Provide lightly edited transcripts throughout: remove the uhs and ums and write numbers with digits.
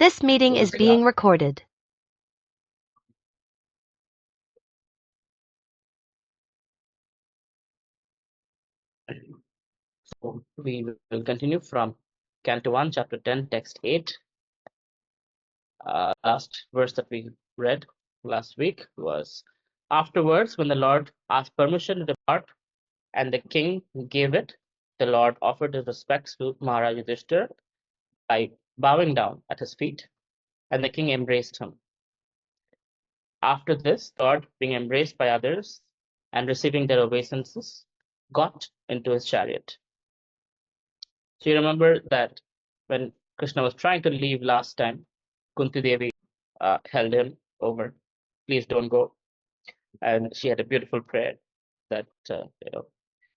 This meeting is being recorded. So we will continue from Canto 1, Chapter 10, Text 8. Last verse that we read last week was, afterwards, when the Lord asked permission to depart and the king gave it, the Lord offered his respects to Maharaj Yudhishthira by bowing down at his feet, and the king embraced him. After this, the Lord, being embraced by others and receiving their obeisances, got into his chariot. So you remember that when Krishna was trying to leave last time, Kunti Devi held him over. Please don't go. And she had a beautiful prayer that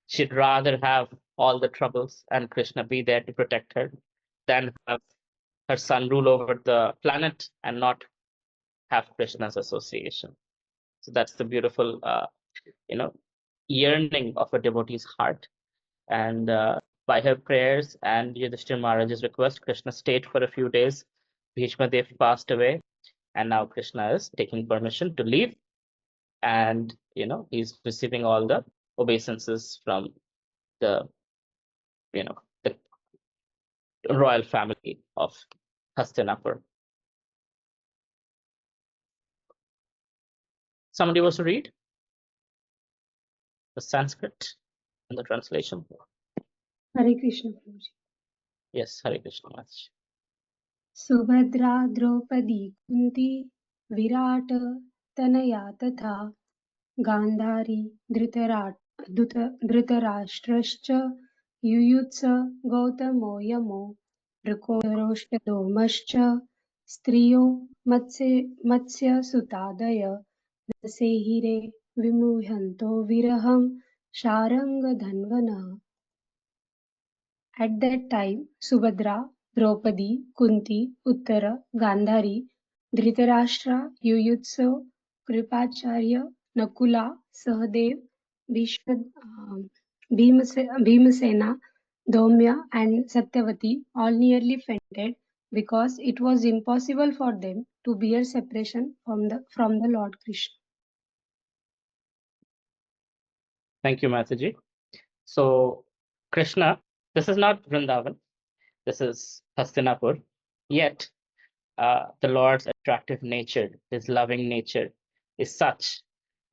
she'd rather have all the troubles and Krishna be there to protect her than have her son rule over the planet and not have Krishna's association. So that's the beautiful, yearning of a devotee's heart. And by her prayers and Yudhishthira Maharaj's request, Krishna stayed for a few days. Bhishma Dev passed away, and now Krishna is taking permission to leave, and he's receiving all the obeisances from the the royal family of Hastinapur. Somebody wants to read the Sanskrit and the translation? Hare Krishna Prabhuji. Yes, Hare Krishna Maharaj. Subhadra Draupadi Kunti Virat Tanaya Tatha Gandhari Dhritarashtrascha Yuyutsa Gautamo Yamo Vrikodaroshtyadomascha Striyo Matsya Sutadaya Nasehire Vimuhyanto Viraham Sharanga Dhanvana. At that time, Subhadra, Draupadi, Kunti, Uttara, Gandhari, Dhritarashtra, Yuyutsa, Kripacharya, Nakula, Sahadev, Bhimasena, Dhaumya, and Satyavati all nearly fainted because it was impossible for them to bear separation from the Lord Krishna. Thank you, Mataji. So, Krishna, this is not Vrindavan, this is Hastinapur. Yet, the Lord's attractive nature, his loving nature, is such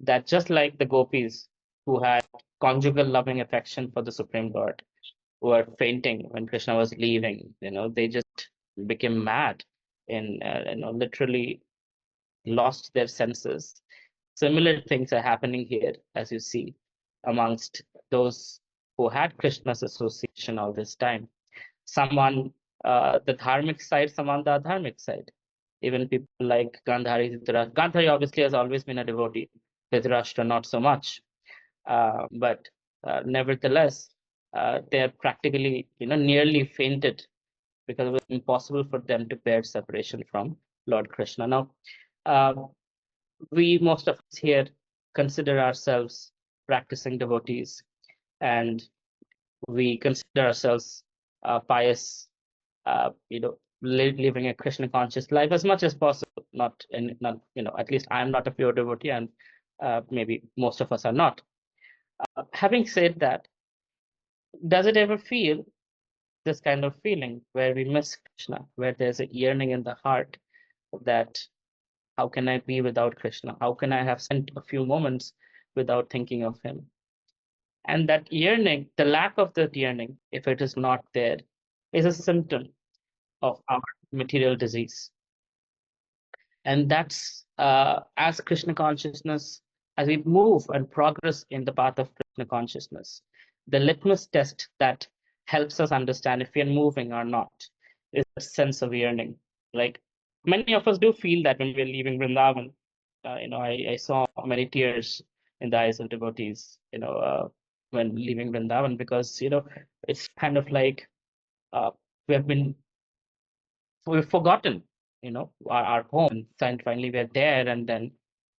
that just like the gopis who had conjugal loving affection for the Supreme Lord were fainting when Krishna was leaving, they just became mad and literally lost their senses. Similar things are happening here, as you see, amongst those who had Krishna's association all this time. Some on the dharmic side, some on the adharmic side. Even people like Gandhari, Dhritarashtra. Gandhari obviously has always been a devotee. Dhritarashtra not so much. But nevertheless, they're practically, nearly fainted because it was impossible for them to bear separation from Lord Krishna. Now, we, most of us here, consider ourselves practicing devotees, and we consider ourselves pious, living a Krishna conscious life as much as possible. Not, at least I'm not a pure devotee, and maybe most of us are not. Having said that, does it ever feel this kind of feeling where we miss Krishna, where there's a yearning in the heart that how can I be without Krishna? How can I have spent a few moments without thinking of him? And that yearning, the lack of that yearning, if it is not there, is a symptom of our material disease. And that's as Krishna consciousness, as we move and progress in the path of Krishna consciousness, the litmus test that helps us understand if we are moving or not is a sense of yearning. Like many of us do feel that when we're leaving Vrindavan. I saw many tears in the eyes of devotees, when leaving Vrindavan, because it's kind of like we've forgotten, our home, and finally we're there, and then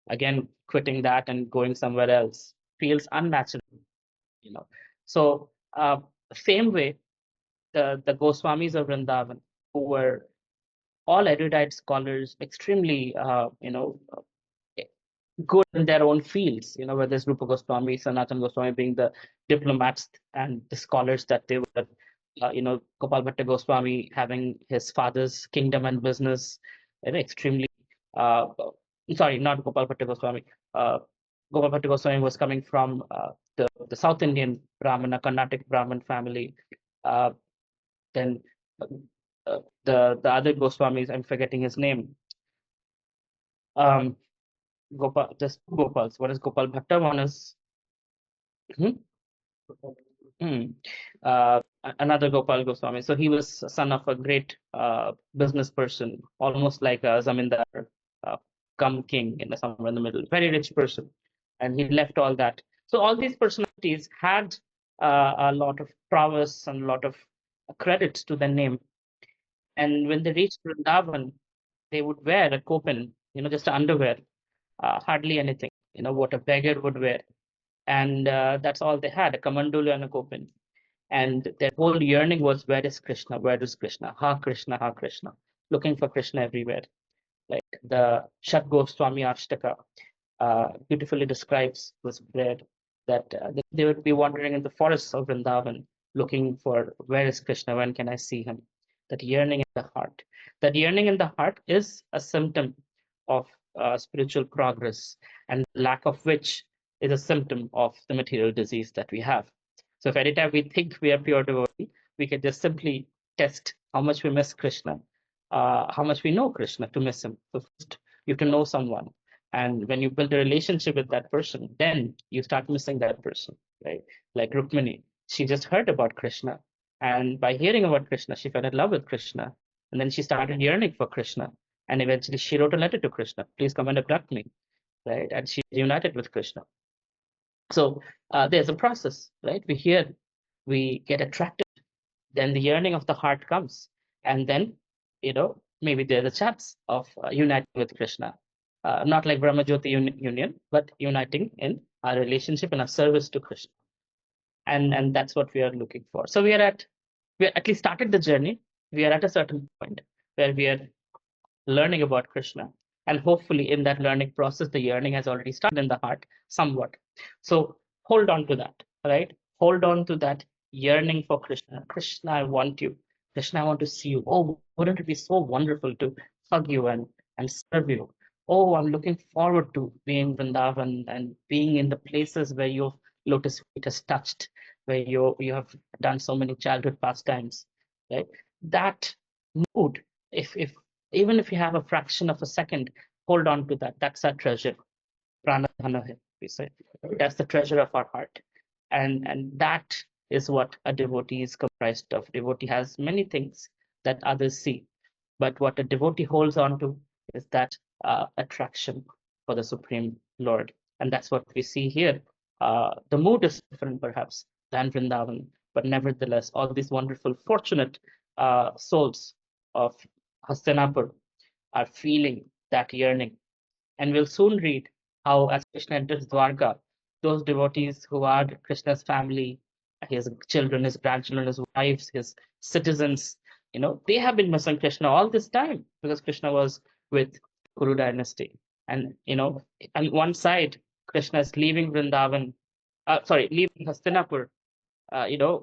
again quitting that and going somewhere else feels unnatural, So same way, the Goswamis of Vrindavan, who were all erudite scholars, extremely, good in their own fields, whether it's Rupa Goswami, Sanatan Goswami being the diplomats and the scholars that they were, Gopal Bhatta Goswami having his father's kingdom and business, extremely, uh, sorry, not Gopal Bhatta Goswami. Gopal Bhatta Goswami was coming from the South Indian Brahmana, Carnatic Brahmin family. Then the other Goswamis, I'm forgetting his name. Gopal, just two Gopals. One is Gopal Bhatta, one is hmm? Another Gopal Goswami. So he was son of a great business person, almost like a zamindar, uh, come king, somewhere in the middle, very rich person, and he left all that. So all these personalities had a lot of prowess and a lot of credits to their name. And when they reached Vrindavan, they would wear a kopin, just underwear, hardly anything, what a beggar would wear. And that's all they had, a kamandulu and a kopin. And their whole yearning was, where is Krishna? Where is Krishna? Ha Krishna, Ha Krishna, looking for Krishna everywhere. Like the Shat Goswami Ashtaka beautifully describes this prayer, that they would be wandering in the forests of Vrindavan, looking for, where is Krishna? When can I see him? That yearning in the heart. That yearning in the heart is a symptom of spiritual progress, and lack of which is a symptom of the material disease that we have. So if anytime we think we are pure devotee, we can just simply test how much we miss Krishna, how much we know Krishna to miss him. So first, you have to know someone. And when you build a relationship with that person, then you start missing that person, right? Like Rukmini, she just heard about Krishna. And by hearing about Krishna, she fell in love with Krishna. And then she started yearning for Krishna. And eventually she wrote a letter to Krishna, please come and abduct me, right? And she united with Krishna. So there's a process, right? We hear, we get attracted, then the yearning of the heart comes. And then, maybe there's a chance of uniting with Krishna. Not like Brahmajyoti union, but uniting in our relationship and our service to Krishna. And that's what we are looking for. So we at least started the journey. We are at a certain point where we are learning about Krishna. And hopefully in that learning process, the yearning has already started in the heart somewhat. So hold on to that, right? Hold on to that yearning for Krishna. Krishna, I want you. Krishna, I want to see you. Oh, wouldn't it be so wonderful to hug you and serve you? Oh, I'm looking forward to being Vrindavan and being in the places where your lotus feet has touched, where you have done so many childhood pastimes, right? That mood, if even if you have a fraction of a second, hold on to that. That's our treasure. Pranadhana, we say. That's the treasure of our heart. And that is what a devotee is comprised of. Devotee has many things that others see. But what a devotee holds on to is that attraction for the Supreme Lord. And that's what we see here. The mood is different, perhaps, than Vrindavan, but nevertheless, all these wonderful, fortunate souls of Hastinapur are feeling that yearning. And we'll soon read how, as Krishna enters Dwarka, those devotees who are Krishna's family, his children, his grandchildren, his wives, his citizens, they have been missing Krishna all this time because Krishna was with Kuru dynasty. And, on one side, Krishna is leaving Vrindavan, leaving Hastinapur,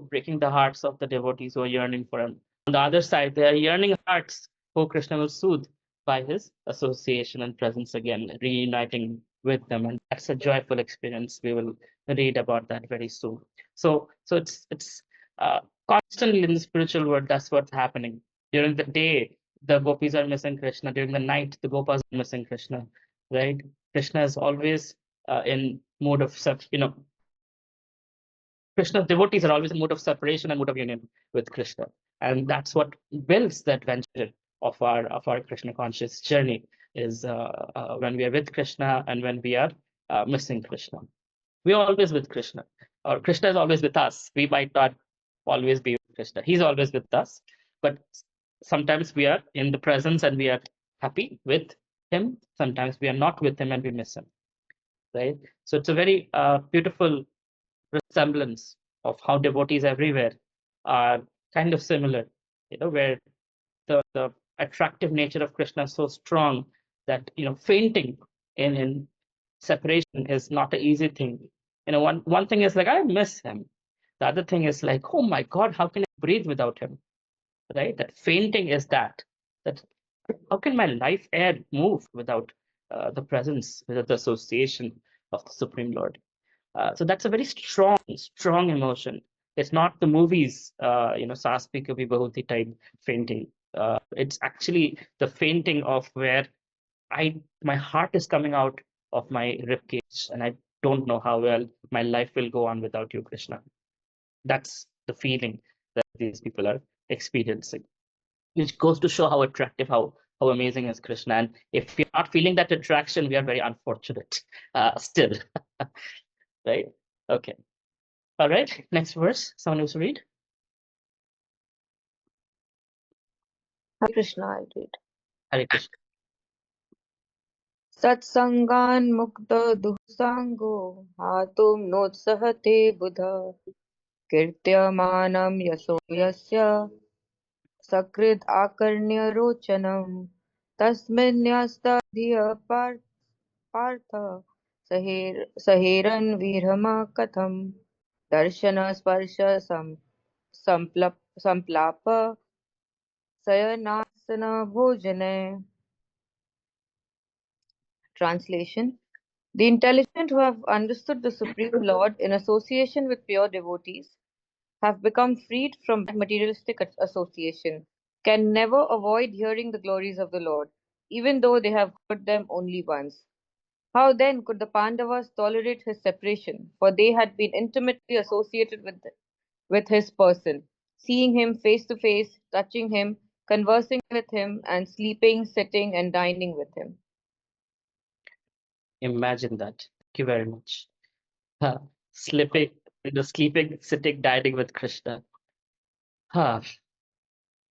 breaking the hearts of the devotees who are yearning for him. On the other side, there are yearning hearts who Krishna will soothe by his association and presence again, reuniting with them. And that's a joyful experience. We will read about that very soon. So it's constantly in the spiritual world, that's what's happening. During the day, the gopis are missing Krishna. During the night, the gopas are missing Krishna, right? Krishna is always in mood of such, Krishna's devotees are always in mood of separation and mood of union with Krishna, and that's what builds the adventure of our Krishna conscious journey. Is when we are with Krishna and when we are missing Krishna. We are always with Krishna, or Krishna is always with us. We might not always be with Krishna. He's always with us, but sometimes we are in the presence and we are happy with him. Sometimes we are not with him and we miss him. Right. So it's a very beautiful resemblance of how devotees everywhere are kind of similar, where the attractive nature of Krishna is so strong that fainting in separation is not an easy thing. One thing is like I miss him. The other thing is like, oh my God, how can I breathe without him? Right? That fainting is that how can my life air move without the presence, without the association of the Supreme Lord? So that's a very strong emotion. It's not the movies, Saas Bhi Kabhi Bahuti type fainting. It's actually the fainting of where my heart is coming out of my ribcage, and I don't know how well my life will go on without you, Krishna. That's the feeling that these people are experiencing, which goes to show how attractive, how amazing is Krishna. And if we're not feeling that attraction, we are very unfortunate still. Right? Okay. All right. Next verse. Someone wants to read? Hare Krishna, I'll read. Hare Krishna. Satsangan mukta duhsango hatum notsahate buddha kirtyamanam yaso yasya sakrid akarnya rochanam tasminyasta dhiya partha saheran virhama katham darshana sparsha samplapa sayanasana bhojane. Translation: The intelligent who have understood the Supreme Lord in association with pure devotees have become freed from bad materialistic association, can never avoid hearing the glories of the Lord, even though they have heard them only once. How then could the Pandavas tolerate his separation, for they had been intimately associated with his person, seeing him face to face, touching him, conversing with him, and sleeping, sitting, and dining with him? Imagine that. Thank you very much. Sleeping, sitting, dining with Krishna. Huh.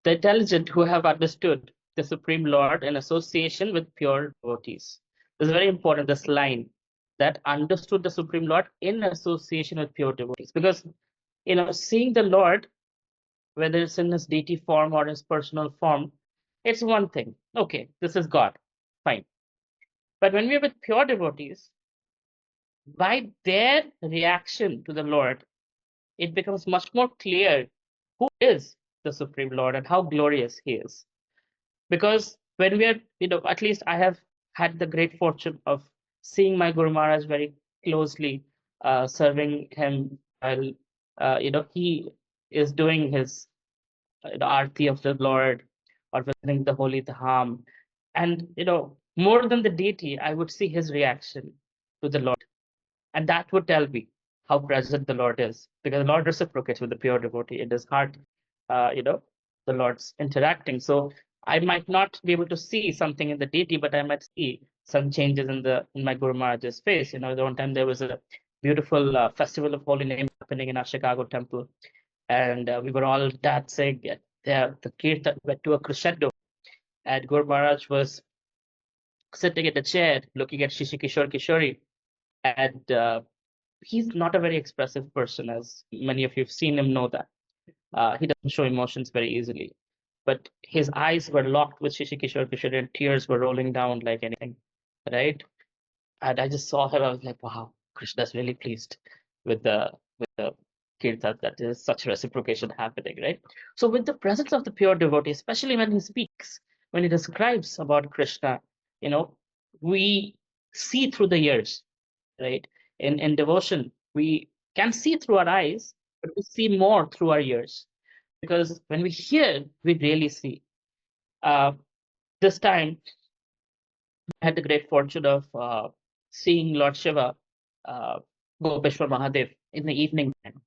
The intelligent who have understood the Supreme Lord in association with pure devotees. This is very important, this line, that understood the Supreme Lord in association with pure devotees. Because, seeing the Lord, whether it's in his deity form or his personal form, it's one thing. Okay, this is God. Fine. But when we're with pure devotees, by their reaction to the Lord, it becomes much more clear who is the Supreme Lord and how glorious he is. Because when we are, at least I have had the great fortune of seeing my Guru Maharaj very closely, serving him while, he is doing his the Aarti of the Lord or visiting the Holy Dham. And, more than the deity, I would see his reaction to the Lord. And that would tell me how present the Lord is, because the Lord reciprocates with the pure devotee. In his heart, the Lord's interacting. So I might not be able to see something in the deity, but I might see some changes in my Guru Maharaj's face. The one time there was a beautiful festival of holy name happening in our Chicago temple, and we were all dancing. The kirtan went to a crescendo, and Guru Maharaj was sitting in a chair looking at Shishi Kishore Kishori, and he's not a very expressive person, as many of you have seen him know that. He doesn't show emotions very easily. But his eyes were locked with Shishi Kishore Kishore, and tears were rolling down like anything, right? And I just saw her, I was like, wow, Krishna's really pleased with the kirtan, that is such reciprocation happening, right? So with the presence of the pure devotee, especially when he speaks, when he describes about Krishna, we see through the years, right? In devotion, we can see through our eyes, but we see more through our ears. Because when we hear, we really see. This time, I had the great fortune of seeing Lord Shiva, Gopeshwar Mahadev, in the evening time,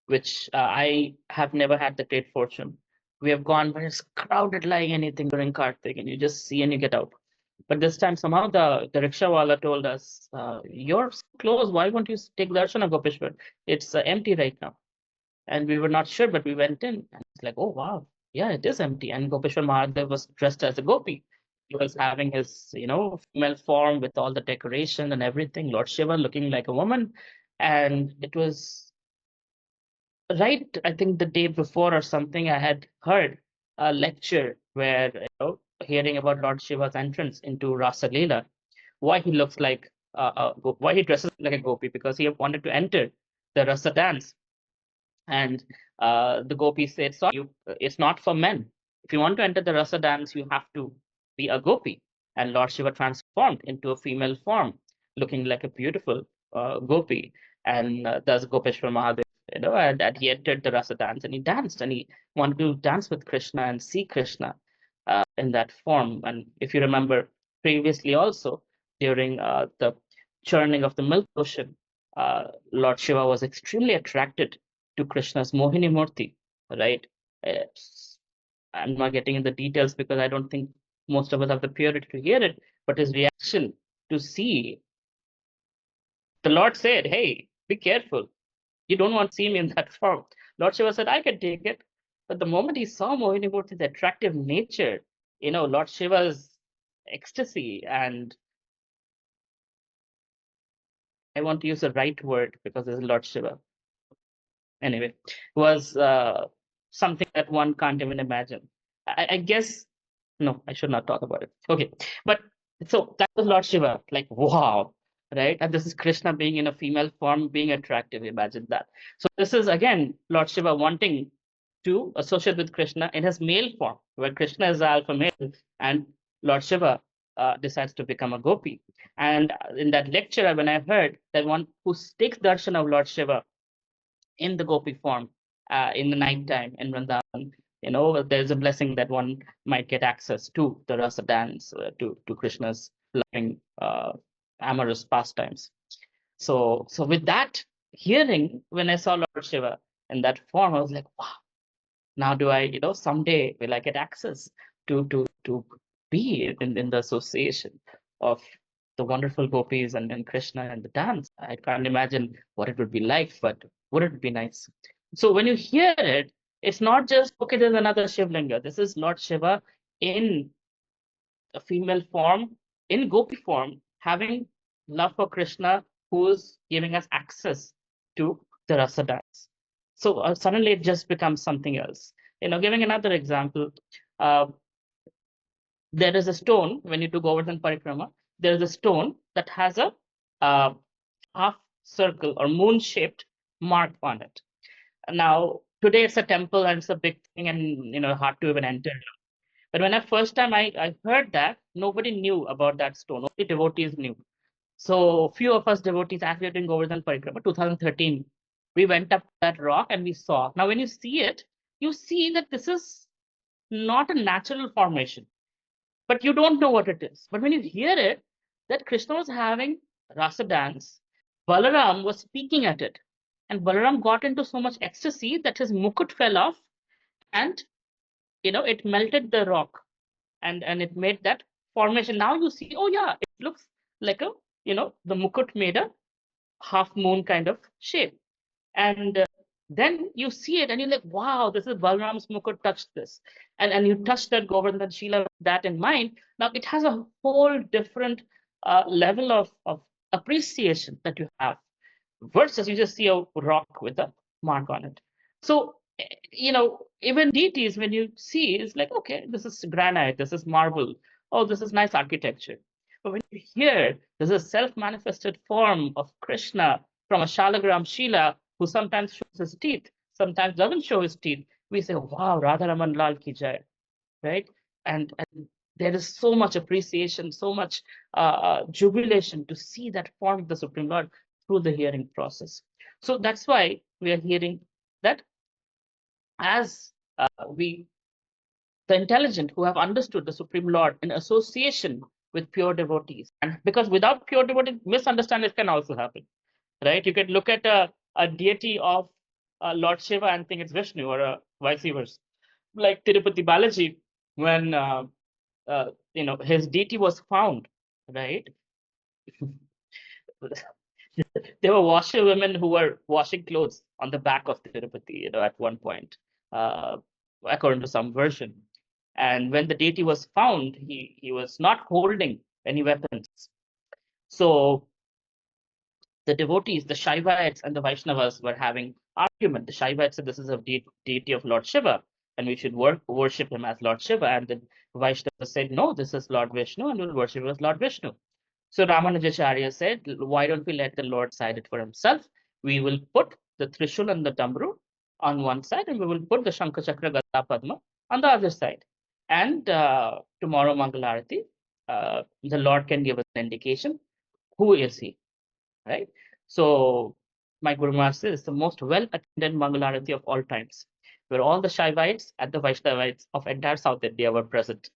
which I have never had the great fortune. We have gone, but it's crowded like anything during Kartik, and you just see and you get out. But this time, somehow the rickshawala told us, "You're so close. Why won't you take darshan of Gopeshwar? It's empty right now." And we were not sure, but we went in, and it's like, "Oh wow, yeah, it is empty." And Gopeshwar Mahadev was dressed as a gopi. He was having his, female form with all the decoration and everything. Lord Shiva looking like a woman, and it was right. I think the day before or something, I had heard a lecture where hearing about Lord Shiva's entrance into Rasa Leela, why he looks like why he dresses like a gopi, because he wanted to enter the Rasa dance. And the gopi said, sorry, it's not for men. If you want to enter the Rasa dance, you have to be a gopi. And Lord Shiva transformed into a female form, looking like a beautiful gopi. And thus Gopeshwar Mahadev, and he entered the Rasa dance and he danced and he wanted to dance with Krishna and see Krishna in that form. And if you remember previously also, during the churning of the milk ocean, Lord Shiva was extremely attracted to Krishna's Mohini Murti, right? Uh, I'm not getting in the details because I don't think most of us have the purity to hear it, but his reaction to see, the Lord said, hey, be careful. You don't want to see me in that form. Lord Shiva said, I can take it. But the moment he saw Mohini Murti's attractive nature, Lord Shiva's ecstasy, and I want to use the right word because this is Lord Shiva. Anyway, was something that one can't even imagine. I guess, no, I should not talk about it. Okay, but so that was Lord Shiva, like, wow, right? And this is Krishna being in a female form, being attractive. Imagine that. So this is again Lord Shiva wanting to associate with Krishna in his male form, where Krishna is the alpha male, and Lord Shiva decides to become a gopi. And in that lecture, when I heard that one who takes darshan of Lord Shiva in the gopi form in the night time in Vrindavan, there's a blessing that one might get access to the rasa dance, to Krishna's loving amorous pastimes. So with that hearing, when I saw Lord Shiva in that form, I was like, wow, now do I, someday will I get access to be in the association of the wonderful gopis and Krishna and the dance? I can't imagine what it would be like, but would it be nice? So when you hear it, it's not just, okay, there's another Shivlinga. This is Lord Shiva in a female form, in gopi form, having love for Krishna, who's giving us access to the rasa dance. So suddenly it just becomes something else. Giving another example, uh, there is a stone, when you do Govardhan Parikrama, there is a stone that has a half circle or moon-shaped mark on it. Now, today it's a temple and it's a big thing and hard to even enter. But when I first time I heard that, nobody knew about that stone. Only devotees knew. So few of us devotees, as we were doing Govardhan Parikrama, 2013, we went up that rock and we saw. Now, when you see it, you see that this is not a natural formation, but you don't know what it is. But when you hear it, that Krishna was having rasa dance, Balaram was speaking at it, and Balaram got into so much ecstasy that his mukut fell off, and it melted the rock, and it made that formation. Now you see, oh yeah, it looks like a the mukut made a half moon kind of shape. And then you see it and you're like, wow, this is Balram's mukut touched this. And you touch that Govardhan Shila with that in mind. Now it has a whole different level of appreciation that you have versus you just see a rock with a mark on it. So, even deities, when you see, it's like, okay, this is granite, this is marble, oh, this is nice architecture. But when you hear there's a self-manifested form of Krishna from a Shalagram Shila who sometimes shows his teeth, sometimes doesn't show his teeth, we say, wow, Radharaman Lal ki jai, right? And there is so much appreciation, so much jubilation to see that form of the Supreme Lord through the hearing process. So that's why we are hearing that as the intelligent who have understood the Supreme Lord in association with pure devotees, and because without pure devotees, misunderstanding can also happen, right? You can look at a deity of Lord Shiva and think it's Vishnu, or vice versa. Like Tirupati Balaji, when his deity was found, right? There were washerwomen who were washing clothes on the back of Tirupati, at one point, uh, according to some version. And when the deity was found, he was not holding any weapons. So the devotees, the Shaivites and the Vaishnavas, were having argument. The Shaivites said this is a deity of Lord Shiva, and we should worship him as Lord Shiva. And then Vaishnava said, no, this is Lord Vishnu, and we'll worship him as Lord Vishnu. So Ramanujacharya said, why don't we let the Lord decide it for himself? We will put the Trishul and the Damru on one side, and we will put the Shankha Chakra Gada Padma on the other side. And tomorrow Mangalarati, the Lord can give us an indication, who is he, right? So my Guru Maharaj says the most well-attended Mangalarati of all times, where all the Shaivites and the Vaishnavites of entire South India were present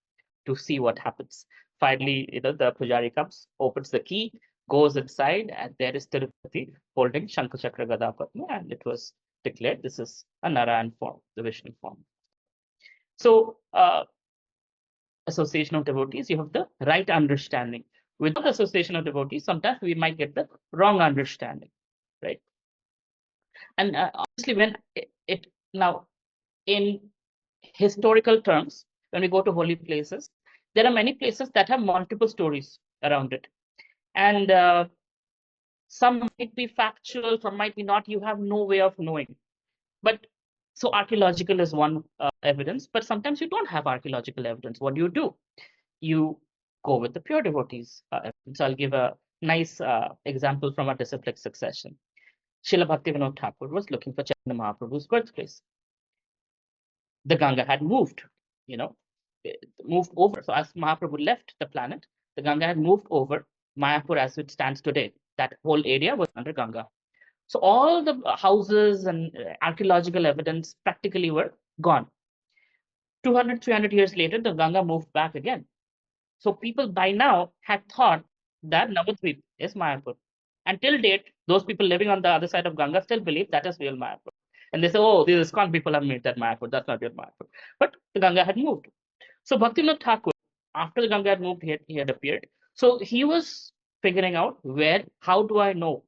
to see what happens. Finally, the Pujari comes, opens the key, goes inside, and there is Tirupati holding Shankha Chakra Gada Padma, and it was declared this is a Narayan form, the Vishnu form. So association of devotees, you have the right understanding. Without association of devotees, sometimes we might get the wrong understanding, right? And obviously, when it now in historical terms, when we go to holy places, there are many places that have multiple stories around it, and some might be factual, some might be not. You have no way of knowing. But so archaeological is one evidence, but sometimes you don't have archaeological evidence. What do? You go with the pure devotees. So I'll give a nice example from a disciplic succession. Srila Bhaktivinoda Thakur was looking for Chaitanya Mahaprabhu's birthplace. The Ganga had moved, moved over. So as Mahaprabhu left the planet, the Ganga had moved over Mayapur as it stands today. That whole area was under Ganga. So all the houses and archaeological evidence practically were gone. 200, 300 years later, the Ganga moved back again. So people by now had thought that Navadvip is Mayapur. Until date, those people living on the other side of Ganga still believe that is real Mayapur. And they say, oh, these ISKCON people have made that Mayapur. That's not real Mayapur. But the Ganga had moved. So Bhaktivinoda Thakur, after the Ganga had moved, he had appeared. So he was figuring out how do I know?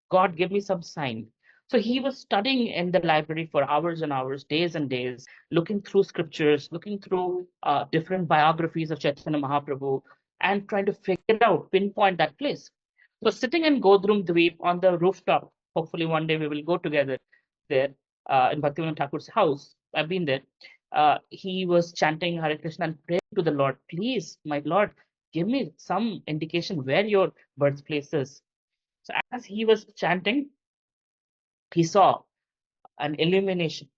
God, give me some sign. So he was studying in the library for hours and hours, days and days, looking through scriptures, looking through different biographies of Chaitanya Mahaprabhu, and trying to figure out, pinpoint that place. So sitting in Godrum Dweep on the rooftop, hopefully one day we will go together there in Bhaktivinoda Thakur's house. I've been there. He was chanting Hare Krishna and praying to the Lord, please, my Lord, give me some indication where your birthplace is. So as he was chanting, he saw an illumination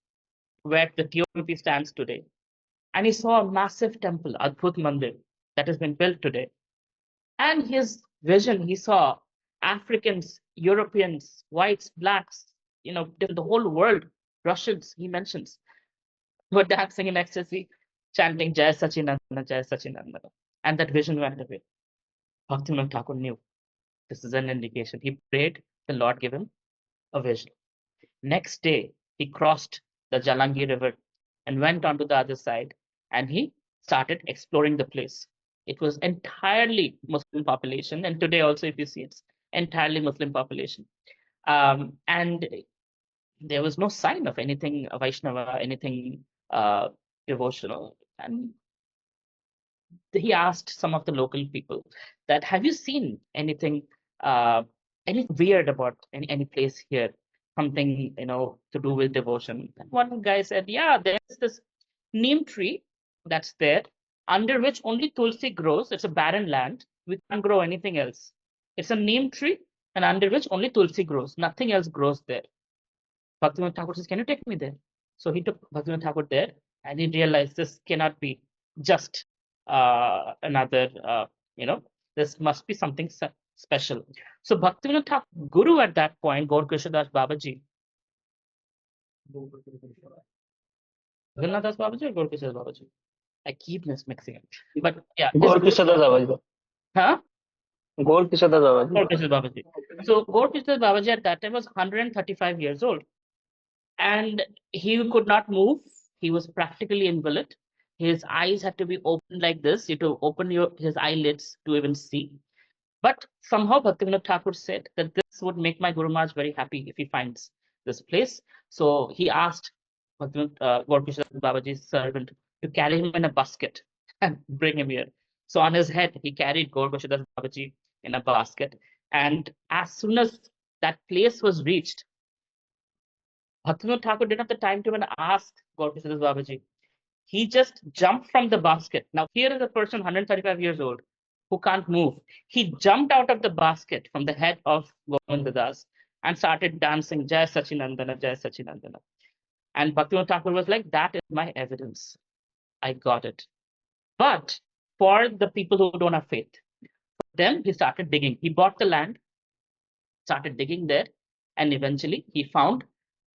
where the TOP stands today. And he saw a massive temple, Adbhut Mandir, that has been built today. And his vision, he saw Africans, Europeans, whites, blacks, the whole world, Russians, he mentions, were dancing in ecstasy, chanting Jai Sachinandana, Jai Sachinandana. And that vision went away. Bhaktivinoda Thakur knew this is an indication. He prayed, the Lord gave him a vision. Next day, he crossed the Jalangi River and went onto the other side, and he started exploring the place. It was entirely Muslim population, and today also, if you see, it's entirely Muslim population. And there was no sign of anything Vaishnava, anything devotional. And he asked some of the local people that, have you seen anything weird about any place here, something to do with devotion? And one guy said, yeah, there's this neem tree that's there, under which only tulsi grows. It's a barren land, we can't grow anything else. It's a neem tree, and under which only tulsi grows, nothing else grows there. Bhaktivinoda Thakur says, can you take me there? So he took Bhaktivinoda Thakur there, and he realized this cannot be just another, this must be something special. So Bhaktivinoda Thakur Guru at that point, Gaur Krishnadas Babaji. Raghunathas Babaji or Gaur Krishnadas Babaji? I keep mixing it. But yeah. Gaur Krishnadas Babaji. Huh? Gaur Krishnadas Babaji. Gaur Krishnadas Babaji. So Gaur Krishnadas Babaji at that time was 135 years old. And he could not move. He was practically invalid. His eyes had to be opened like this. You had to open his eyelids to even see. But somehow Bhaktivinoda Thakur said that this would make my Guru Maharaj very happy if he finds this place. So he asked Gaur Krishnadas Babaji's servant to carry him in a basket and bring him here. So on his head, he carried Gaur Krishnadas Babaji in a basket. And as soon as that place was reached, Bhaktivinoda Thakur didn't have the time to even ask Gaur Kisada's Babaji. He just jumped from the basket. Now, here is a person 135 years old who can't move. He jumped out of the basket from the head of Govinda Das and started dancing Jai Sachinandana, Jai Sachinandana. And Bhaktivinoda Thakur was like, that is my evidence. I got it. But for the people who don't have faith, for them, he started digging. He bought the land, started digging there, and eventually he found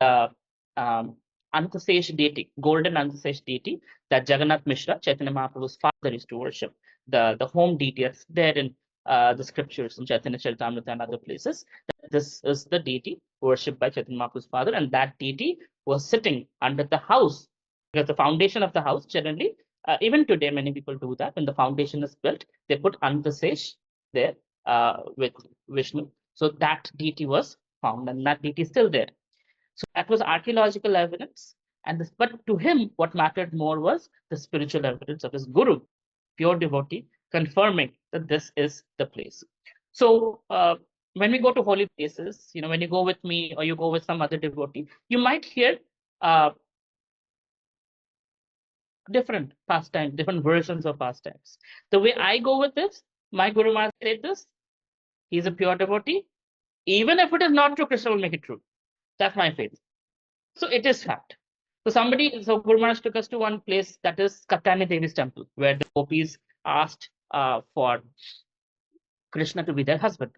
uh, Antasesh deity, golden Antasesh deity that Jagannath Mishra, Chaitanya Mahaprabhu's father, used to worship. The home deity that's there in the scriptures in Chaitanya Charitamrita and other places. This is the deity worshipped by Chaitanya Mahaprabhu's father, and that deity was sitting under the house, because the foundation of the house generally, even today, many people do that. When the foundation is built, they put Antasesh there with Vishnu. So that deity was found, and that deity is still there. So that was archaeological evidence. And this, but to him, what mattered more was the spiritual evidence of his guru, pure devotee, confirming that this is the place. So when we go to holy places, when you go with me or you go with some other devotee, you might hear different pastimes, different versions of pastimes. The way I go with this, my Guru Maharaj said this, he's a pure devotee. Even if it is not true, Krishna will make it true. That's my faith. So it is fact. So Guru Maharaj took us to one place that is Katyayani Devi's temple, where the gopis asked for Krishna to be their husband.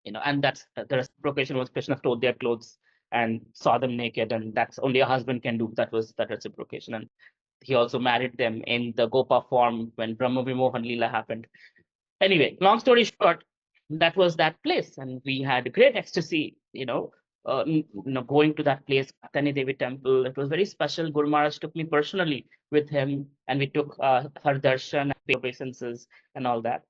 And that's the reciprocation was Krishna stole their clothes and saw them naked, and that's only a husband can do. That was that reciprocation. And he also married them in the Gopa form when Brahma Vimohan Leela happened. Anyway, long story short, that was that place, and we had great ecstasy, going to that place, Katyayani Devi temple. It was very special. Guru Maharaj took me personally with him, and we took her darshan, obeisances, and all that.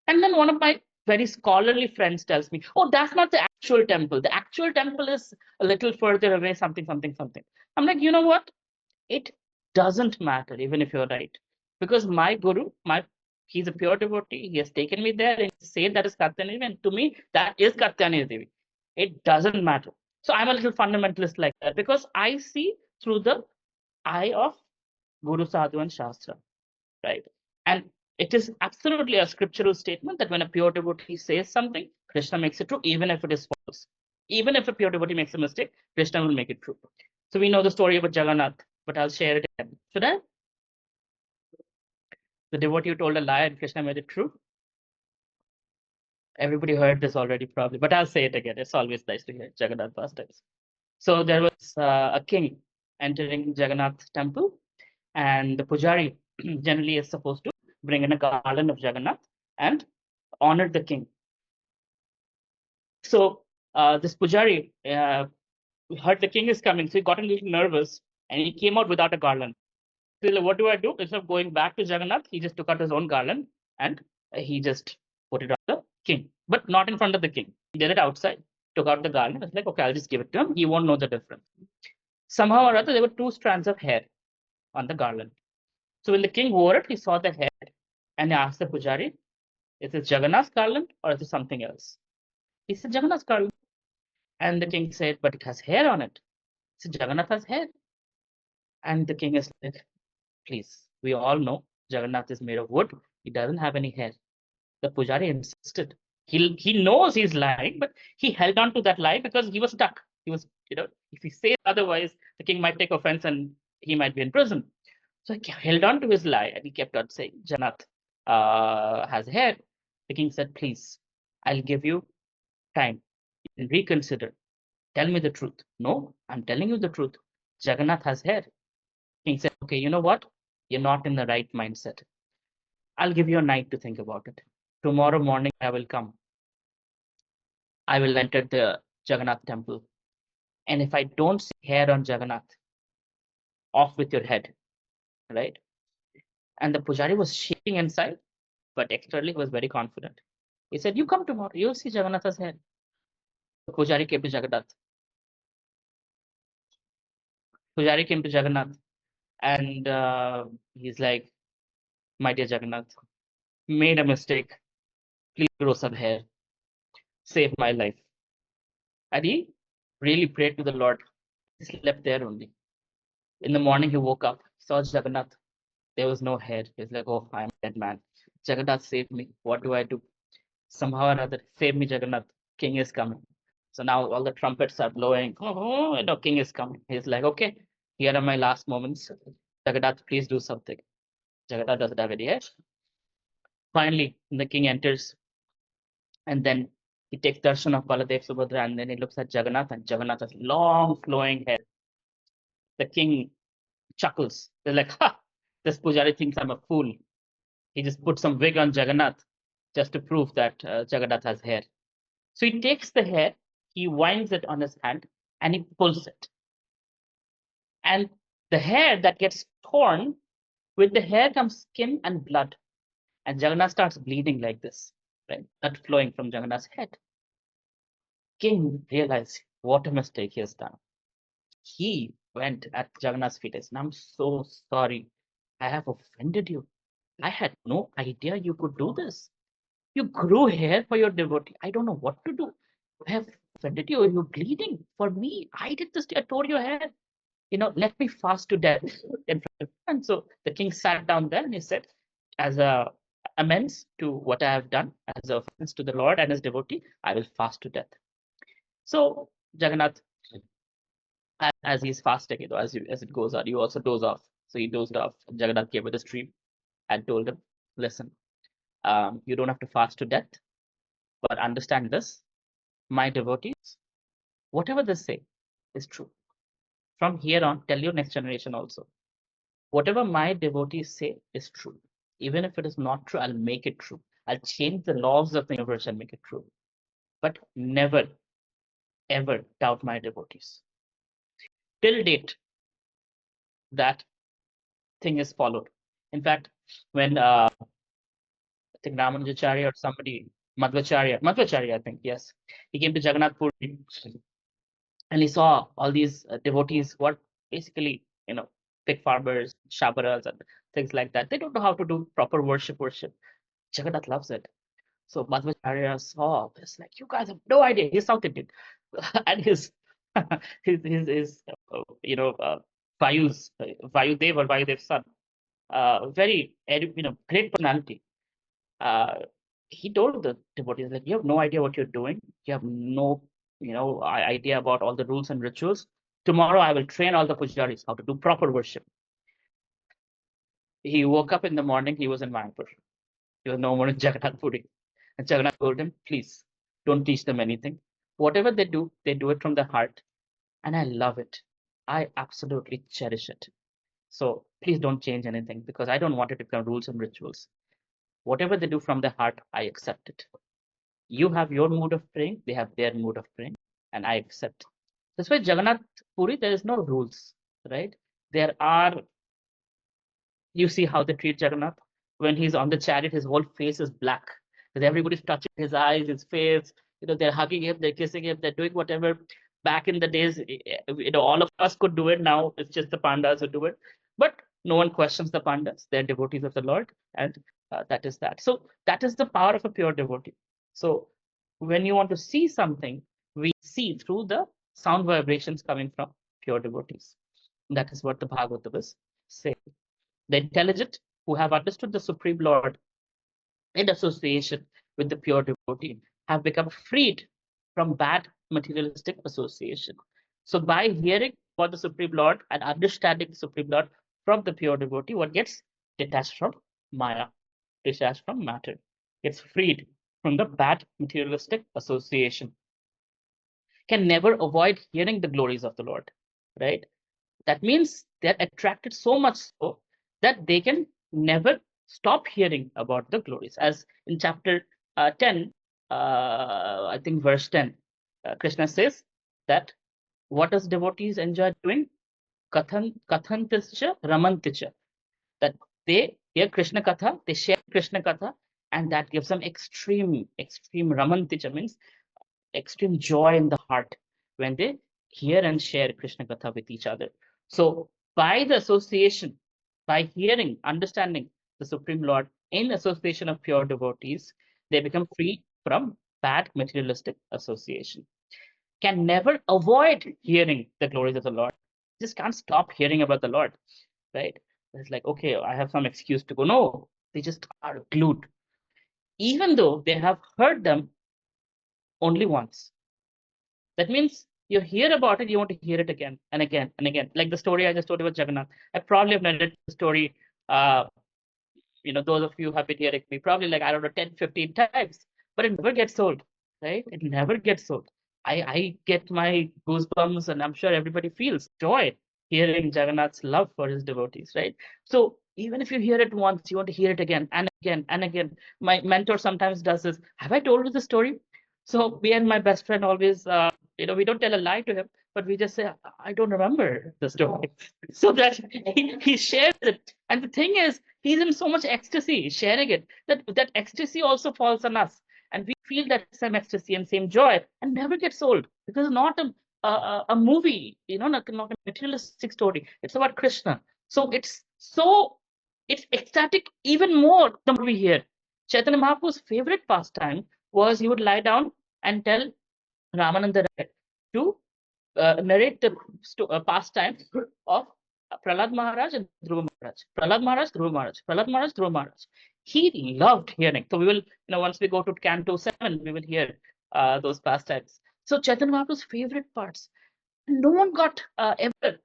And then one of my very scholarly friends tells me, oh, that's not the actual temple. The actual temple is a little further away, something, something, something. I'm like, you know what? It doesn't matter, even if you're right. Because my guru, he's a pure devotee. He has taken me there and said that is Katyayani Devi. And to me, that is Katyayani Devi. It doesn't matter. So I'm a little fundamentalist like that, because I see through the eye of Guru, Sadhu, and Shastra, right? And it is absolutely a scriptural statement that when a pure devotee says something, Krishna makes it true, even if it is false. Even if a pure devotee makes a mistake, Krishna will make it true. So we know the story about Jagannath, but I'll share it again. Should I? The devotee who told a lie and Krishna made it true. Everybody heard this already, probably, but I'll say it again. It's always nice to hear Jagannath pastimes. So there was a king entering Jagannath temple, and the pujari generally is supposed to bring in a garland of Jagannath and honor the king. So this pujari heard the king is coming, so he got a little nervous, and he came out without a garland. So like, what do I do? Instead of going back to Jagannath, he just took out his own garland and he just put it on the king, but not in front of the king. He did it outside, took out the garland. It's like, okay, I'll just give it to him. He won't know the difference. Somehow or other, there were 2 strands of hair on the garland. So when the king wore it, he saw the hair and he asked the pujari, is it Jagannath's garland or is it something else? He said, Jagannath's garland. And the king said, but it has hair on it. He said, Jagannath has hair. And the king is like, please, we all know Jagannath is made of wood. He doesn't have any hair. The pujari insisted. He knows he's lying, but he held on to that lie because he was stuck. He was, if he says otherwise, the king might take offense and he might be in prison. So he held on to his lie and he kept on saying, Jagannath has hair. The king said, please, I'll give you time. You can reconsider. Tell me the truth. No, I'm telling you the truth. Jagannath has hair. King said, okay, you know what? You're not in the right mindset. I'll give you a night to think about it. Tomorrow morning, I will come. I will enter the Jagannath temple. And if I don't see hair on Jagannath, off with your head, right? And the pujari was shaking inside, but externally he was very confident. He said, you come tomorrow, you'll see Jagannath's hair. The pujari came to Jagannath. Pujari came to Jagannath and he's like, my dear Jagannath, made a mistake. Please grow some hair. Save my life. And he really prayed to the Lord. He slept there only. In the morning, he woke up, saw Jagannath. There was no hair. He's like, oh, I'm a dead man. Jagannath saved me. What do I do? Somehow or other, save me, Jagannath. King is coming. So now all the trumpets are blowing. Oh, king is coming. He's like, okay, here are my last moments. Jagannath, please do something. Jagannath doesn't have any hair. Finally, the king enters, and then he takes darshan of Baladev Subhadra, and then he looks at Jagannath, and Jagannath has long flowing hair. The king chuckles. They're like, ha, this Pujari thinks I'm a fool. He just put some wig on Jagannath just to prove that Jagannath has hair. So he takes the hair, he winds it on his hand, and he pulls it. And the hair that gets torn, with the hair comes skin and blood. And Jagannath starts bleeding like this, right? Blood flowing from Jagannath's head. King realized what a mistake he has done. He went at Jagannath's feet and said, I'm so sorry. I have offended you. I had no idea you could do this. You grew hair for your devotee. I don't know what to do. I have offended you. You're bleeding for me. I did this. I tore your hair. Let me fast to death in front of you. And so the king sat down there and he said, as a amends to what I have done, as a offense to the Lord and his devotee, I will fast to death. So Jagannath, as he's fasting, as it goes on, you also doze off. So he dozed off. Jagannath came with a stream and told him, listen, you don't have to fast to death, but understand this, my devotees, whatever they say is true. From here on, tell your next generation also, whatever my devotees say is true. Even if it is not true, I'll make it true. I'll change the laws of the universe and make it true. But never, ever doubt my devotees. Till date, that thing is followed. In fact, when I think Ramanujacharya or somebody, Madhvacharya, I think, yes, he came to Jagannath Puri and he saw all these devotees who are basically, pig farmers, shabaras, and things like that. They don't know how to do proper worship. Jagannath loves it. So Madhvacharya saw this, like, you guys have no idea. He's South Indian, and his Vayudev or Vayudev's son, very great personality. He told the devotees, like, you have no idea what you're doing. You have no idea about all the rules and rituals. Tomorrow I will train all the pujaris how to do proper worship. He woke up in the morning. He was in Mayapur. He was no more in Jagannath Puri. And Jagannath told him, please don't teach them anything. Whatever they do it from the heart. And I love it. I absolutely cherish it. So please don't change anything, because I don't want it to become rules and rituals. Whatever they do from the heart, I accept it. You have your mood of praying, they have their mood of praying, and I accept. That's why Jagannath Puri, there is no rules, right? There are, you see how they treat Jagannath. When he's on the chariot, his whole face is black, because everybody's touching his eyes, his face. They're hugging him, they're kissing him, they're doing whatever. Back in the days, all of us could do it. Now it's just the pandas who do it. But no one questions the pandas. They're devotees of the Lord, and that is that. So that is the power of a pure devotee. So when you want to see something, we see through the sound vibrations coming from pure devotees. That is what the Bhagavatam is saying. The intelligent who have understood the Supreme Lord in association with the pure devotee have become freed from bad materialistic association. So by hearing about the Supreme Lord and understanding the Supreme Lord from the pure devotee, one gets detached from Maya, detached from matter, gets freed from the bad materialistic association, can never avoid hearing the glories of the Lord, right? That means they're attracted so much so that they can never stop hearing about the glories. As in chapter 10, I think verse 10, Krishna says that what does devotees enjoy doing? Kathantischa ramanticha. That they hear Krishna Katha, they share Krishna Katha, and that gives them extreme ramanticha, means extreme joy in the heart when they hear and share Krishna Katha with each other. So by the association, by hearing, understanding the Supreme Lord in association of pure devotees, they become free from bad materialistic association. can never avoid hearing the glories of the Lord. Just can't stop hearing about the Lord, right? It's like, okay, I have some excuse to go. No, they just are glued, even though they have heard them only once. That means you hear about it, you want to hear it again and again and again. Like the story I just told you about Jagannath. I probably have narrated the story, those of you who have been hearing me, probably like, I don't know, 10, 15 times, but it never gets old, right? It never gets old. I get my goosebumps, and I'm sure everybody feels joy hearing Jagannath's love for his devotees, right? So even if you hear it once, you want to hear it again and again and again. My mentor sometimes does this. Have I told you the story? So me and my best friend always, we don't tell a lie to him, but we just say, I don't remember the story. So that he shares it. And the thing is, he's in so much ecstasy sharing it, that ecstasy also falls on us. And we feel that same ecstasy and same joy and never gets old, because it's not a movie, not a materialistic story. It's about Krishna. So it's ecstatic even more the more we hear. Chaitanya Mahaprabhu's favorite pastime was he would lie down and tell Ramananda Rai to narrate the pastime of Prahlad Maharaj and Dhruva Maharaj. Prahlad Maharaj, Dhruva Maharaj. Prahlad Maharaj, Dhruva Maharaj. He loved hearing. So we will, once we go to Canto 7, we will hear those pastimes. So Chaitanya Mahaprabhu's favorite parts. No one got ever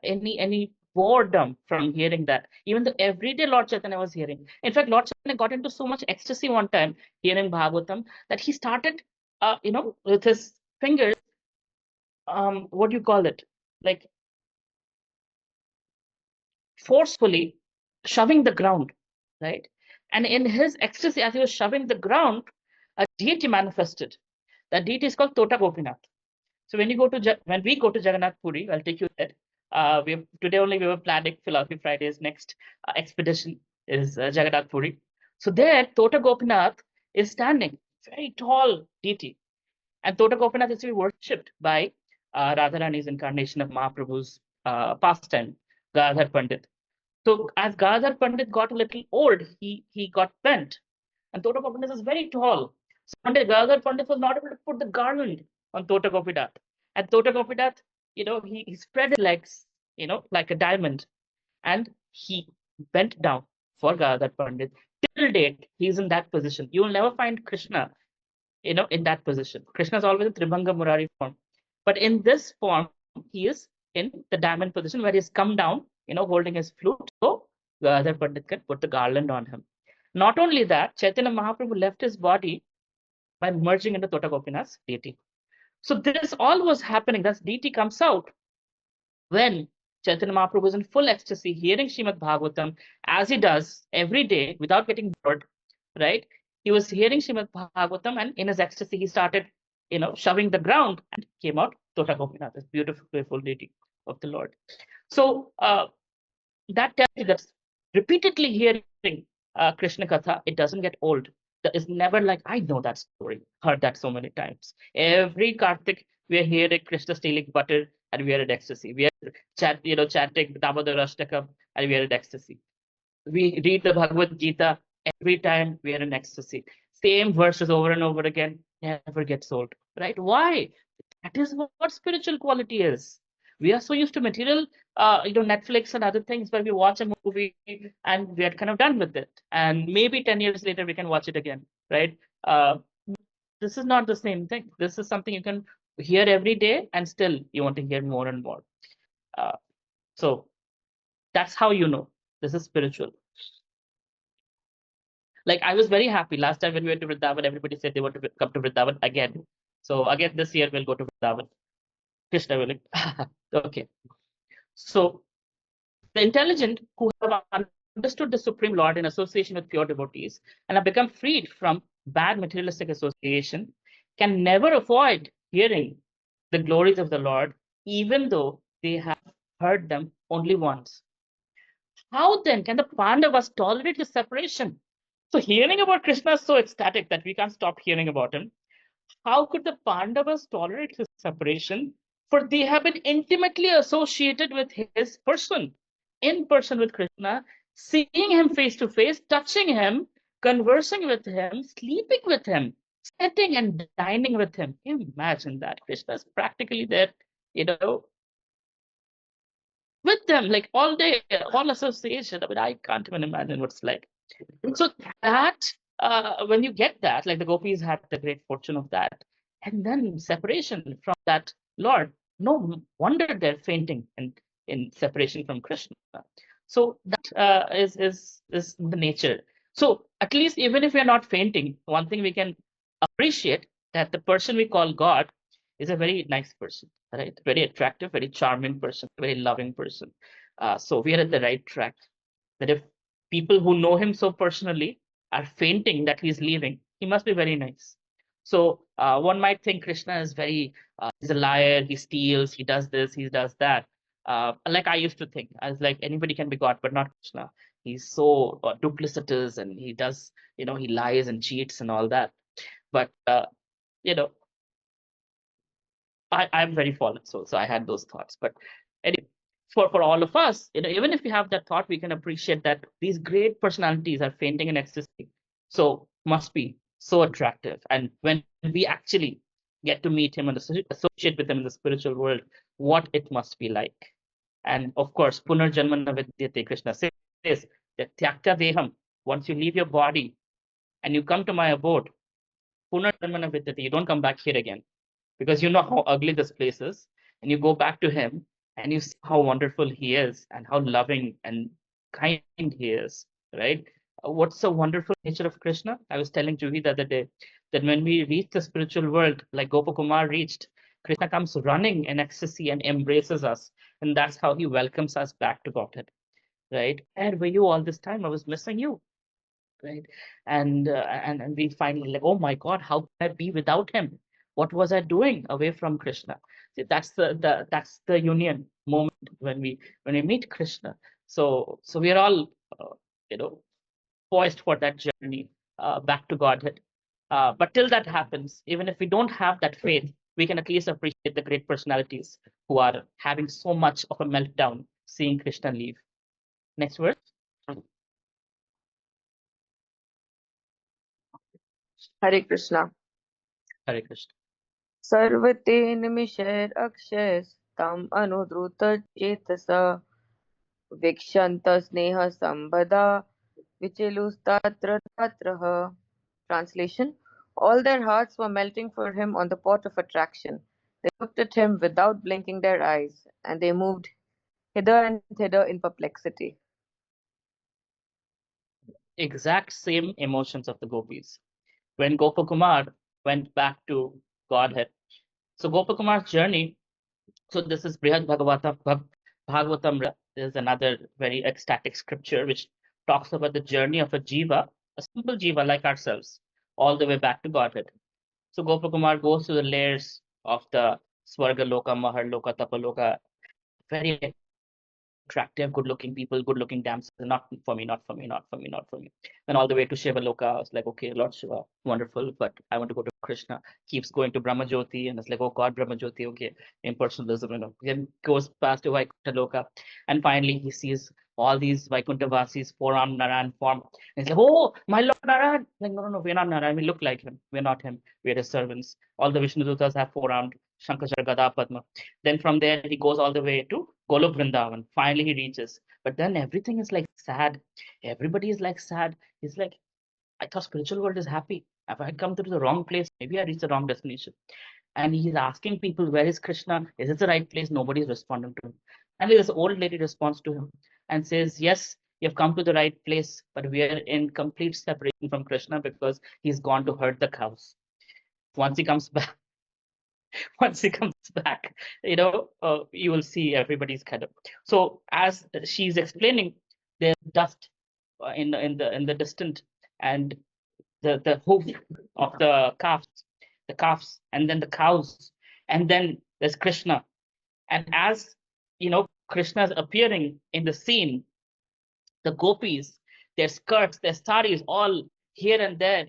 any boredom from hearing that. Even though every day Lord Chaitanya was hearing. In fact, Lord Chaitanya got into so much ecstasy one time hearing Bhagavatam that he started, with his fingers, what do you call it? Like forcefully shoving the ground, right? And in his ecstasy, as he was shoving the ground, a deity manifested. That deity is called Tota Gopinath. So when we go to Jagannath Puri, I'll take you there. Today only we were planning Philosophy Fridays. Next expedition is Jagannath Puri. So there, Tota Gopinath is standing, very tall deity, and Tota Gopinath is to be worshipped by Radharani's incarnation of Mahaprabhu's pastime, Gadhar Pandit. So as Gadhar Pandit got a little old, he got bent, and Tota Gopinath is very tall. So one day Gadhar Pandit was not able to put the garland on Tota Gopinath, and Tota Gopinath, he spread his legs, like a diamond, and he bent down for Gadhar Pandit. Till date, he's in that position. You will never find Krishna, in that position. Krishna is always in Tribhanga Murari form, but in this form, he is in the diamond position where he's come down, holding his flute, so the other Pandit can put the garland on him. Not only that, Chaitanya Mahaprabhu left his body by merging into Tota Gopinath's deity. So this all was happening. Thus, deity comes out when Chaitanya Mahaprabhu was in full ecstasy, hearing Shrimad Bhagavatam as he does every day without getting bored, right? He was hearing Shrimad Bhagavatam, and in his ecstasy, he started, shoving the ground, and came out Tota Gopinath, this beautiful, beautiful deity of the Lord. So that tells you that repeatedly hearing Krishna Katha, it doesn't get old. It's never like, I know that story, heard that so many times. Every Kartik, we are hearing Krishna stealing butter, and we are in ecstasy. We are chanting Damodar Ashtakam, and we are in ecstasy. We read the Bhagavad Gita, every time we are in ecstasy. Same verses over and over again, never gets old, right? Why? That is what spiritual quality is. We are so used to material, Netflix and other things where we watch a movie and we are kind of done with it. And maybe 10 years later, we can watch it again, right? This is not the same thing. This is something you can hear every day, and still you want to hear more and more. So that's how you know this is spiritual. Like, I was very happy last time when we went to Vrindavan, everybody said they want to come to Vrindavan again. So again, this year we'll go to Vrindavan. Krishna willing. Okay. So the intelligent who have understood the Supreme Lord in association with pure devotees and have become freed from bad materialistic association can never avoid hearing the glories of the Lord, even though they have heard them only once. How then can the Pandavas tolerate his separation? So hearing about Krishna is so ecstatic that we can't stop hearing about him. How could the Pandavas tolerate his separation? For they have been intimately associated with his person, in person with Krishna, seeing him face to face, touching him, conversing with him, sleeping with him. sitting and dining with him. Imagine that. Krishna is practically there, with them, like all day, all association. I mean, I can't even imagine what's like. So that, when you get that, like the gopis had the great fortune of that, and then separation from that Lord, no wonder they're fainting and in separation from Krishna. So that is the nature. So at least even if we're not fainting, one thing we can appreciate that the person we call God is a very nice person, right? Very attractive, very charming person, very loving person. So we are at the right track. That if people who know him so personally are fainting that he's leaving, he must be very nice. So one might think Krishna is very, he's a liar, he steals, he does this, he does that. Like I used to think, I was like, anybody can be God, but not Krishna. He's so duplicitous and he does, he lies and cheats and all that. But, you know, I'm very fallen soul, so I had those thoughts. But anyway, for all of us, even if we have that thought, we can appreciate that these great personalities are fainting in ecstasy. So must be so attractive. And when we actually get to meet him and associate with him in the spiritual world, what it must be like. And of course, Punarjanmana Vidyate, Krishna says that Tyakta Deham, once you leave your body and you come to my abode, Punarjanmana Vidyate, you don't come back here again, because you know how ugly this place is, and you go back to him and you see how wonderful he is and how loving and kind he is, right? What's the wonderful nature of Krishna? I was telling Juhi the other day that when we reach the spiritual world, like Gopakumar reached, Krishna comes running in ecstasy and embraces us, and that's how he welcomes us back to Godhead, right? Where were you all this time? I was missing you, right? And we finally like, oh my God, how can I be without him? What was I doing away from Krishna? See, that's the union moment when we meet Krishna. So we are all poised for that journey back to Godhead. But till that happens, even if we don't have that faith, we can at least appreciate the great personalities who are having so much of a meltdown seeing Krishna leave. Next verse. Hare Krishna. Hare Krishna. सर्वते निमिषैरक्षयस्तं अनुद्रुतचेतसा वीक्षन्तस्नेहसम्पदा विचिलुस्तत्र तत्रः. Translation: All their hearts were melting for him on the pot of attraction. They looked at him without blinking their eyes, and they moved hither and thither in perplexity. Exact same emotions of the gopis. When Gopakumar went back to Godhead. So Gopakumar's journey, so this is Brihad Bhagavatam. There's another very ecstatic scripture which talks about the journey of a jiva, a simple jiva like ourselves, all the way back to Godhead. So Gopakumar goes to the layers of the Swarga Loka, Mahar Loka, Tapaloka, very attractive, good-looking people, good-looking damsels, not for me, not for me, not for me, not for me. Then all the way to Shiva Loka, I was like, okay, Lord Shiva, wonderful, but I want to go to Krishna. Keeps going to Brahma Jyoti, and it's like, oh God, Brahma Jyoti, okay, impersonalism, Then goes past to Vaikuntha Loka, and finally he sees all these Vaikuntha Vasis, four-armed Narayan form. And he's like, oh, my Lord Narayan. Like, no, we're not Narayan. We look like him. We're not him. We're his servants. All the Vishnudutas have four-armed Shankara Gada Padma. Then from there, he goes all the way to Golok Vrindavan. Finally, he reaches. But then everything is like sad. Everybody is like sad. He's like, I thought spiritual world is happy. Have I come to the wrong place? Maybe I reached the wrong destination. And he's asking people, where is Krishna? Is it the right place? Nobody's responding to him. And this old lady responds to him and says, yes, you've come to the right place, but we are in complete separation from Krishna because he's gone to herd the cows. Once he comes back, you will see everybody's kind of. So as she's explaining, there's dust in the distant, and the hoof of the calves, and then the cows, and then there's Krishna. And as Krishna's appearing in the scene, the gopis, their skirts, their saris, all here and there,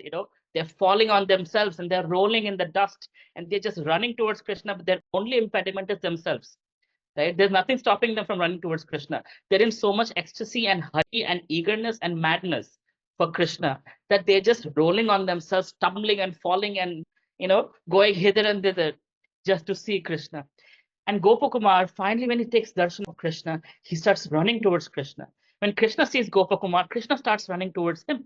they're falling on themselves and they're rolling in the dust and they're just running towards Krishna, but their only impediment is themselves. Right? There's nothing stopping them from running towards Krishna. They're in so much ecstasy and hurry and eagerness and madness for Krishna that they're just rolling on themselves, stumbling and falling and going hither and thither just to see Krishna. And Gopakumar, finally, when he takes darshan of Krishna, he starts running towards Krishna. When Krishna sees Gopakumar, Krishna starts running towards him.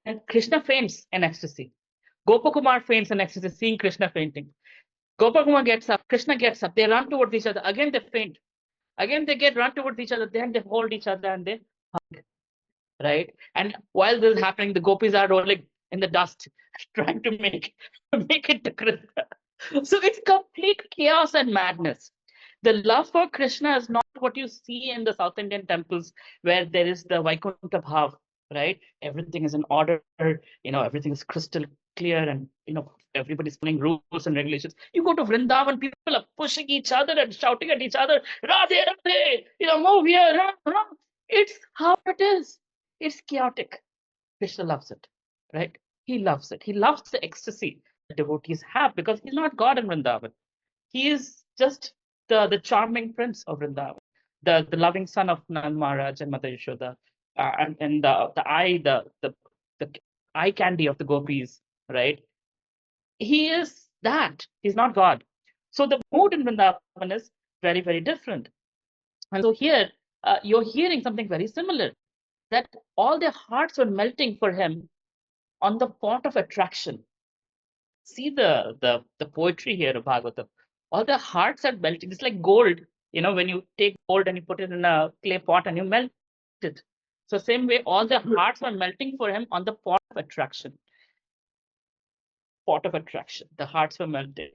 And Krishna faints in ecstasy. Gopakumar faints in ecstasy, seeing Krishna fainting. Gopakumar gets up, Krishna gets up, they run towards each other. Again, they faint. Again, they get run towards each other. Then they hold each other and they hug, right? And while this is happening, the gopis are rolling in the dust, trying to make it to Krishna. So it's complete chaos and madness. The love for Krishna is not what you see in the South Indian temples where there is the Vaikuntha Bhav, right? Everything is in order, everything is crystal clear and, everybody's following rules and regulations. You go to Vrindavan, people are pushing each other and shouting at each other, Radhe, Radhe, move here, run, run. It's how it is. It's chaotic. Krishna loves it, right? He loves it. He loves the ecstasy that devotees have because he's not God in Vrindavan. He is just the charming prince of Vrindavan, the loving son of Nand Maharaj and Mother Yashoda, and the eye candy of the gopis, right? He is that. He's not God. So the mood in Vrindavan is very, very different. And so here you're hearing something very similar, that all their hearts were melting for him on the pot of attraction. See the poetry here of Bhagavatam. All the hearts are melting. It's like gold. When you take gold and you put it in a clay pot and you melt it. So same way, all the hearts were melting for him on the pot of attraction. Pot of attraction. The hearts were melting.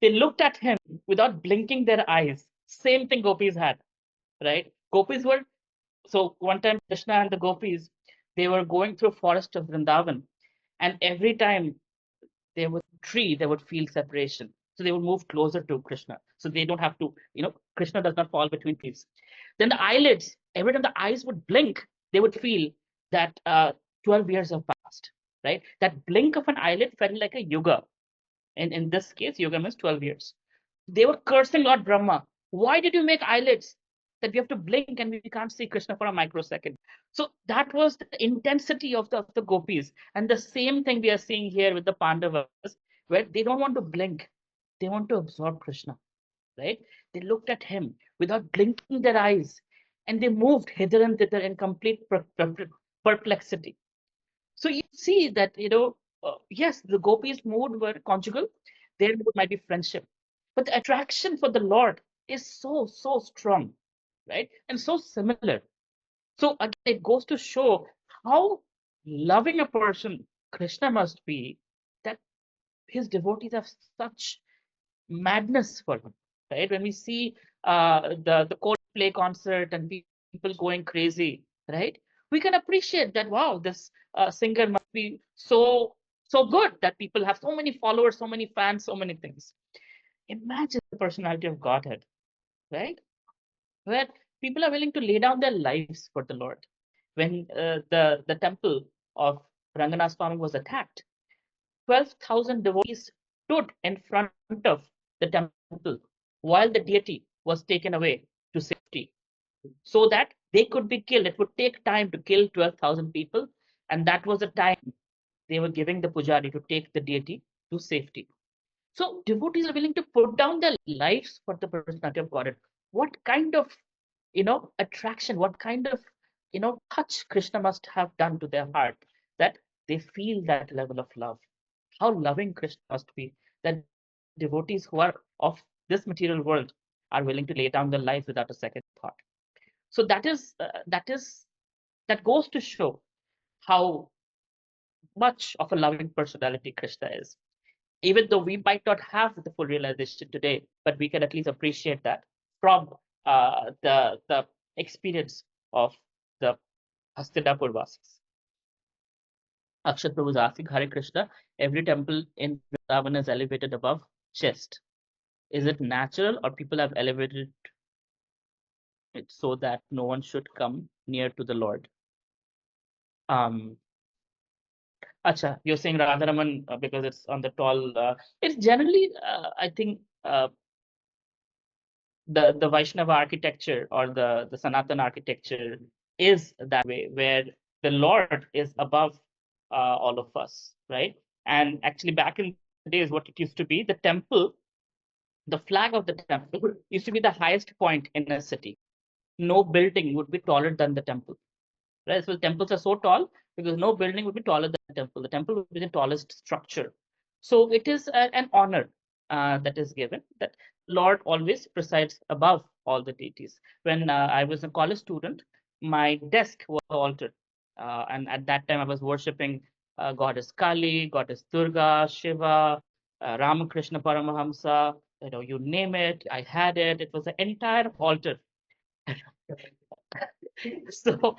They looked at him without blinking their eyes. Same thing gopis had, right? Gopis were, so one time Krishna and the gopis, they were going through forest of Vrindavan, and every time there was a tree, they would feel separation. So they would move closer to Krishna. So they don't have to, Krishna does not fall between trees. Then the eyelids, every time the eyes would blink, they would feel that 12 years have passed, right? That blink of an eyelid felt like a yuga. And in this case, yuga means 12 years. They were cursing Lord Brahma. Why did you make eyelids that we have to blink and we can't see Krishna for a microsecond? So that was the intensity of the gopis. And the same thing we are seeing here with the Pandavas, where they don't want to blink. They want to absorb Krishna, right? They looked at him without blinking their eyes, and they moved hither and thither in complete perplexity. So you see that, yes, the gopis' mood were conjugal. Their mood might be friendship. But the attraction for the Lord is so, so strong, right? And so similar. So again, it goes to show how loving a person Krishna must be, that his devotees have such madness for him, right? When we see the Coldplay concert and people going crazy, right? We can appreciate that. Wow, this singer must be so good that people have so many followers, so many fans, so many things. Imagine the personality of Godhead, right? Where people are willing to lay down their lives for the Lord. When the temple of Ranganath Swami was attacked, 12,000 devotees stood in front of the temple while the deity was taken away to safety, so that they could be killed. It would take time to kill 12,000 people, and that was the time they were giving the pujari to take the deity to safety. So devotees are willing to put down their lives for the personality of God. What kind of, attraction, what kind of, touch Krishna must have done to their heart that they feel that level of love. How loving Krishna must be that devotees who are of this material world are willing to lay down their lives without a second thought. So that goes to show how much of a loving personality Krishna is. Even though we might not have the full realization today, but we can at least appreciate that from the experience of the Hastinapur Vasis. Akshat Prabhu is asking, Hare Krishna, every temple in Vrindavan is elevated above chest. Is it natural, or people have elevated it so that no one should come near to the Lord? Acha, you're saying Radharaman because it's on the tall. It's generally, I think, the Vaishnava architecture or the Sanatan architecture is that way, where the Lord is above all of us, right? And actually, back in the days, what it used to be, the temple, the flag of the temple used to be the highest point in a city. No building would be taller than the temple, right? So temples are so tall because no building would be taller than the temple. The temple would be the tallest structure. So it is an honor that is given, that Lord always presides above all the deities. When I was a college student, my desk was altered. And at that time, I was worshipping goddess Kali, goddess Durga, Shiva, Ramakrishna Paramahamsa, you name it, I had it. It was an entire altar. So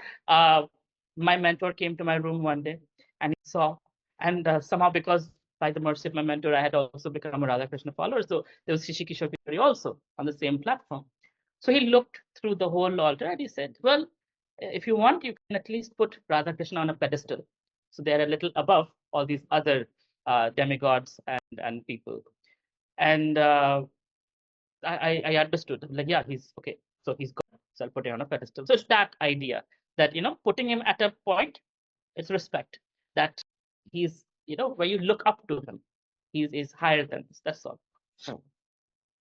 my mentor came to my room one day and he saw, and somehow, because by the mercy of my mentor, I had also become a Radha Krishna follower. So there was Shishi Kishore Puri also on the same platform. So he looked through the whole altar and he said, well, if you want, you can at least put Radha Krishna on a pedestal. So they're a little above all these other demigods and people. And I understood. Like, yeah, he's okay. So he's God. So I'll put him on a pedestal. So it's that idea that, putting him at a point, it's respect. That he's, where you look up to him. He's higher than this. That's all. So,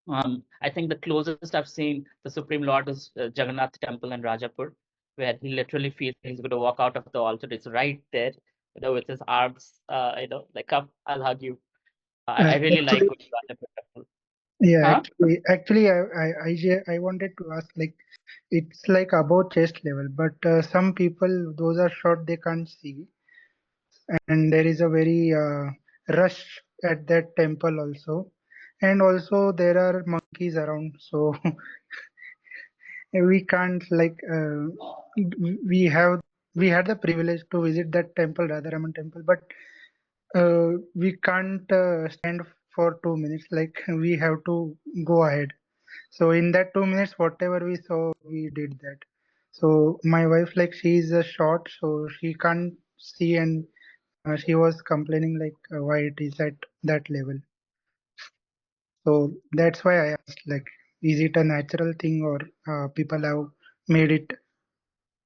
I think the closest I've seen the Supreme Lord is Jagannath Temple in Rajapur, where he literally feels he's going to walk out of the altar. It's right there, with his arms, like, come, I'll hug you. I really like Actually, going to Rajapur Temple. yeah, Huh? actually, I wanted to ask, like, it's like above chest level, but some people, those are short, they can't see, and there is a very rush at that temple also, and also there are monkeys around, so we can't like we have we had the privilege to visit that temple, Radharaman temple, but we can't stand for 2 minutes. Like we have to go ahead. So in that 2 minutes, whatever we saw, we did that. So my wife, like she is short, so she can't see, and she was complaining like why it is at that level. So that's why I asked, like, is it a natural thing or people have made it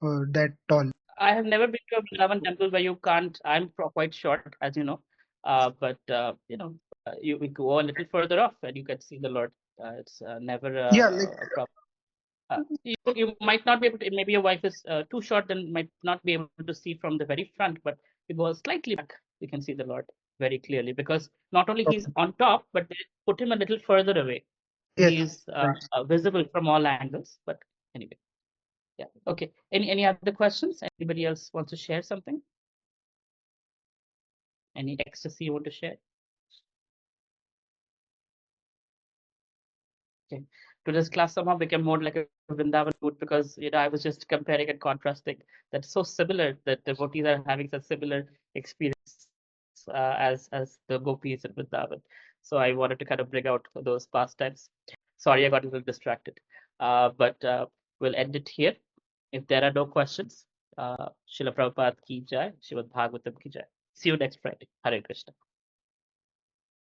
that tall? I have never been to a Vrindavan temple where you can't. I'm quite short, as you know, but you we go a little further off and you can see the Lord. It's never Yeah, like a problem. You might not be able to. Maybe your wife is too short, then might not be able to see from the very front. But if you go slightly back, you can see the Lord very clearly, because not only he's on top, but they put him a little further away. yes, He's right. visible from all angles. But anyway. Yeah. Okay. Any other questions? Anybody else wants to share something? Any ecstasy you want to share? Okay. Today's class somehow became more like a Vrindavan mood, because I was just comparing and contrasting. That's so similar, that devotees are having such similar experience as the gopis in Vrindavan. So I wanted to kind of bring out those pastimes. Sorry, I got a little distracted. But we'll end it here. If there are no questions, Srila Prabhupada ki jai, Shrimad Bhagavatam ki jai. See you next Friday. Hare Krishna.